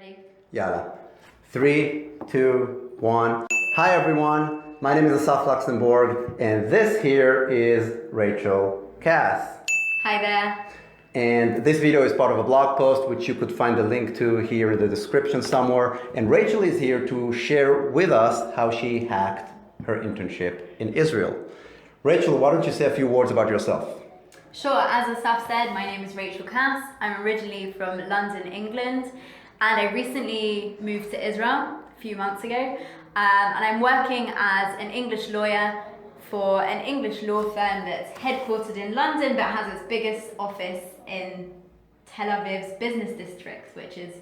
Ready? Yalla. 3, 2, 1. Hi everyone, my name is Assaf Luxembourg, and this here is Rachel Kass. Hi there. And this video is part of a blog post which you could find the link to here in the description somewhere. And Rachel is here to share with us how she hacked her internship in Israel. Rachel, why don't you say a few words about yourself? Sure, as Assaf said, my name is Rachel Kass. I'm originally from London, England, and I recently moved to Israel a few months ago. And I'm working as an English lawyer for an English law firm that's headquartered in London but has its biggest office in Tel Aviv's business district, which is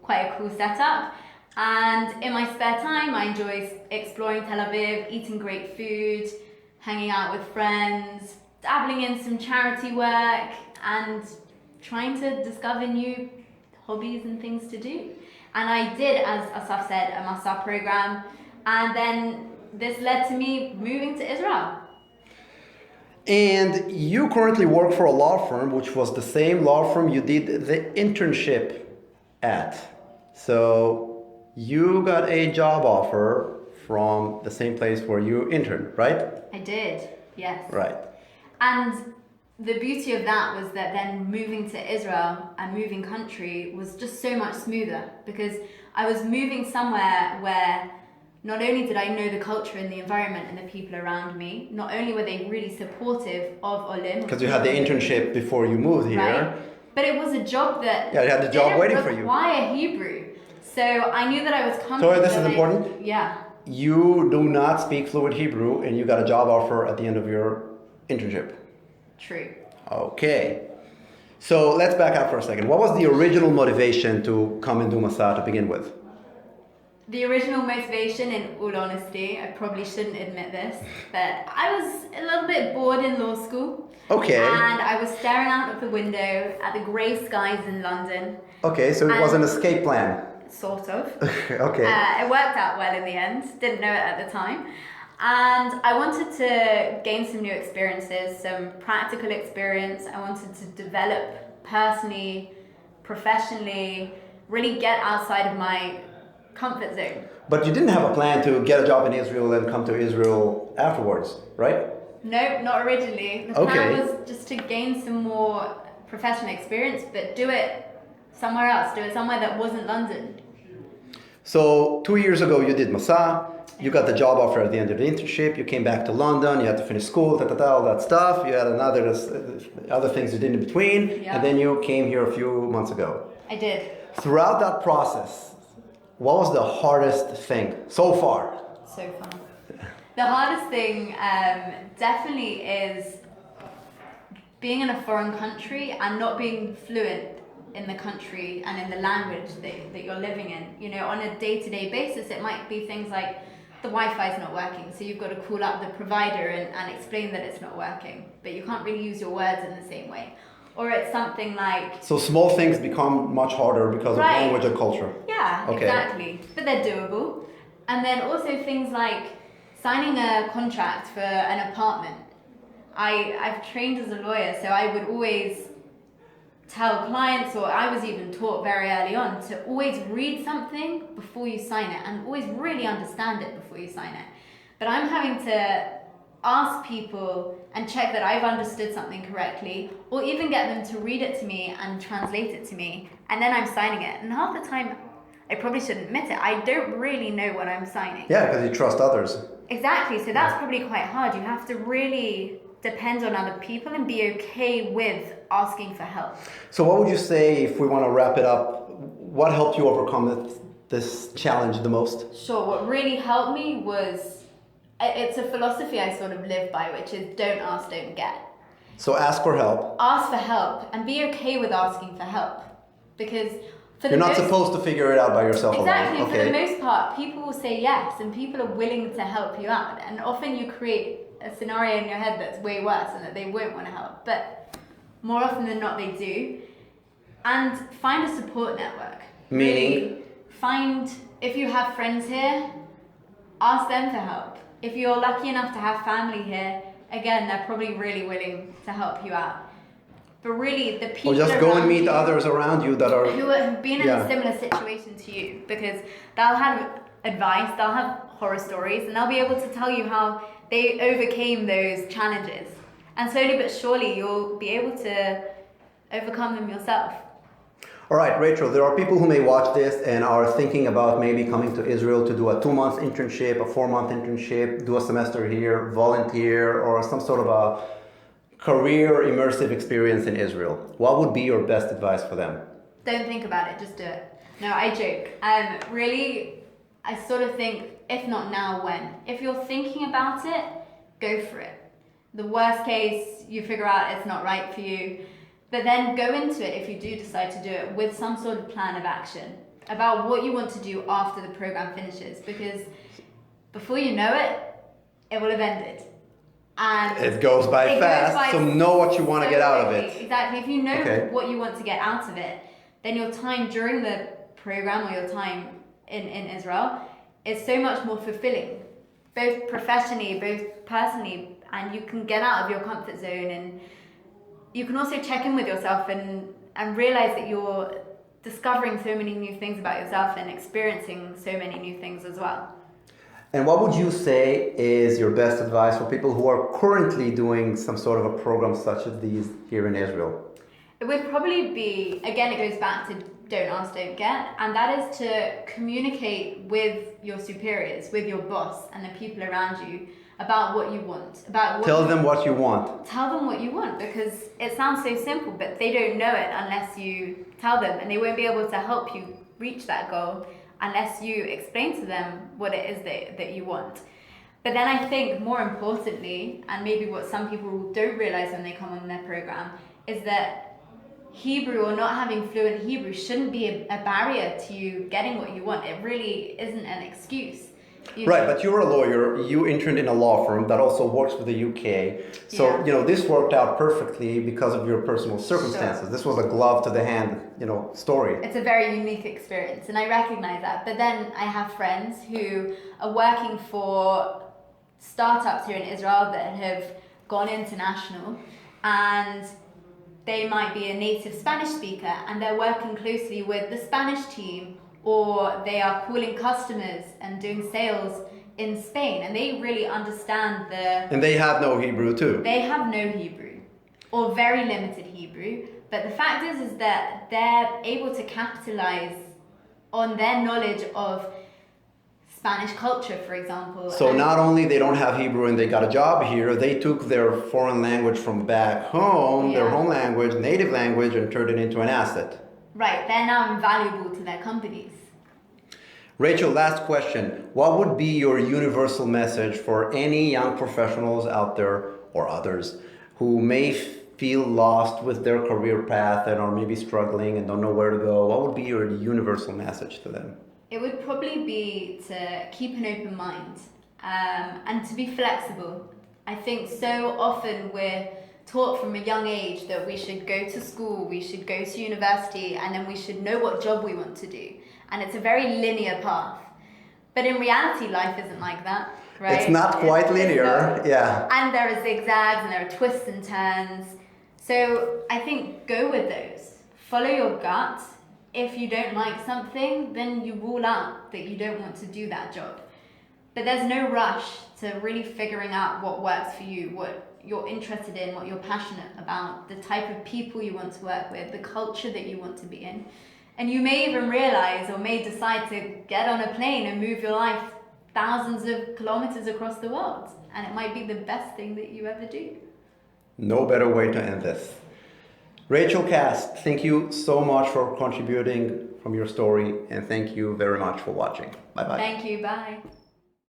quite a cool setup. And in my spare time, I enjoy exploring Tel Aviv, eating great food, hanging out with friends, dabbling in some charity work, and trying to discover new hobbies and things to do. And I did, as Assaf said, a master program, and then this led to me moving to Israel. And you currently work for a law firm, which was the same law firm you did the internship at. So you got a job offer from the same place where you interned, right? I did, yes. Right. And the beauty of that was that then moving to Israel and moving country was just so much smoother, because I was moving somewhere where not only did I know the culture and the environment and the people around me, not only were they really supportive of Olim. Because you had the internship before you moved here. Right? But it was a job that you had the job waiting for you. Require Hebrew. So I knew that I was comfortable. So this is important? Yeah. You do not speak fluent Hebrew and you got a job offer at the end of your internship. True. Okay. So let's back up for a second. What was the original motivation to come and do Masa to begin with? The original motivation, in all honesty, I probably shouldn't admit this, but I was a little bit bored in law school. Okay. And I was staring out of the window at the grey skies in London. Okay, so it was an escape plan. Sort of. Okay. It worked out well in the end. Didn't know it at the time. And I wanted to gain some new experiences, some practical experience. I wanted to develop personally, professionally, really get outside of my comfort zone. But you didn't have a plan to get a job in Israel and come to Israel afterwards, right? No, not originally. The plan was just to gain some more professional experience, but do it somewhere else. Do it somewhere that wasn't London. So 2 years ago you did Masa. You got the job offer at the end of the internship. You came back to London. You had to finish school, all that stuff. You had other things you did in between. Yeah. And then you came here a few months ago. I did. Throughout that process, what was the hardest thing so far? So far. The hardest thing definitely is being in a foreign country and not being fluent in the country and in the language that you're living in. You know, on a day-to-day basis, it might be things like the Wi-Fi is not working, so you've got to call up the provider and explain that it's not working, but you can't really use your words in the same way. Or it's something like... So small things become much harder because of language and culture. Yeah, okay. Exactly. But they're doable. And then also things like signing a contract for an apartment. I've trained as a lawyer, so I would always tell clients, or I was even taught very early on, to always read something before you sign it and always really understand it before you sign it. But I'm having to ask people and check that I've understood something correctly, or even get them to read it to me and translate it to me, and then I'm signing it. And half the time, I probably shouldn't admit it, I don't really know what I'm signing. Yeah, because you trust others. Exactly, so that's probably quite hard. You have to really depend on other people and be okay with asking for help. So what would you say, if we want to wrap it up, what helped you overcome this challenge the most? Sure, what really helped me was, it's a philosophy I sort of live by, which is don't ask, don't get. So ask for help. Ask for help and be okay with asking for help. Because you're not supposed to figure it out by yourself alone. Exactly, okay. For the most part, people will say yes and people are willing to help you out. And often you create a scenario in your head that's way worse and that they won't want to help. But more often than not, they do. And find a support network. Meaning? Find, if you have friends here, ask them for help. If you're lucky enough to have family here, again, they're probably really willing to help you out. But really, the people Or just go and around meet you others around you that are... who've been in Yeah. a similar situation to you, because they'll have advice, they'll have horror stories, and they'll be able to tell you how they overcame those challenges. And slowly but surely, you'll be able to overcome them yourself. All right, Rachel, there are people who may watch this and are thinking about maybe coming to Israel to do a 2-month internship, a 4-month internship, do a semester here, volunteer, or some sort of a career immersive experience in Israel. What would be your best advice for them? Don't think about it, just do it. No, I joke. Really, I sort of think, if not now, when? If you're thinking about it, go for it. The worst case, you figure out it's not right for you. But then go into it, if you do decide to do it, with some sort of plan of action about what you want to do after the program finishes. Because before you know it, it will have ended. And it goes by fast, so know what you want to get out of it. Exactly. If you know what you want to get out of it, then your time during the program or your time in Israel is so much more fulfilling, both professionally, both personally, and you can get out of your comfort zone, and you can also check in with yourself and realize that you're discovering so many new things about yourself and experiencing so many new things as well. And what would you say is your best advice for people who are currently doing some sort of a program such as these here in Israel? It would probably be, again, it goes back to don't ask, don't get, and that is to communicate with your superiors, with your boss and the people around you about what you want. Tell them what you want. Tell them what you want, because it sounds so simple, but they don't know it unless you tell them, and they won't be able to help you reach that goal unless you explain to them what it is that you want. But then I think more importantly, and maybe what some people don't realize when they come on their program, is that Hebrew or not having fluent Hebrew shouldn't be a barrier to you getting what you want. It really isn't an excuse. Right, but you're a lawyer, you interned in a law firm that also works with the UK. So, this worked out perfectly because of your personal circumstances. Sure. This was a glove to the hand, story. It's a very unique experience, and I recognize that. But then I have friends who are working for startups here in Israel that have gone international, and they might be a native Spanish speaker, and they're working closely with the Spanish team, or they are calling customers and doing sales in Spain, and they really understand And they have no Hebrew too. They have no Hebrew, or very limited Hebrew, but the fact is that they're able to capitalize on their knowledge of Spanish culture, for example. So not only they don't have Hebrew and they got a job here, they took their foreign language from back home, their home language, native language, and turned it into an asset. Right, they're now invaluable to their companies. Rachel, last question. What would be your universal message for any young professionals out there or others who may feel lost with their career path and are maybe struggling and don't know where to go? What would be your universal message to them? It would probably be to keep an open mind and to be flexible. I think so often we're taught from a young age that we should go to school, we should go to university, and then we should know what job we want to do. And it's a very linear path. But in reality, life isn't like that, right? It's not quite linear, yeah. And there are zigzags and there are twists and turns. So I think go with those. Follow your gut. If you don't like something, then you rule out that you don't want to do that job. But there's no rush to really figuring out what works for you, what you're interested in, what you're passionate about, the type of people you want to work with, the culture that you want to be in. And you may even realize or may decide to get on a plane and move your life thousands of kilometers across the world. And it might be the best thing that you ever do. No better way to end this. Rachel Kass, thank you so much for contributing from your story, and thank you very much for watching. Bye-bye. Thank you. Bye.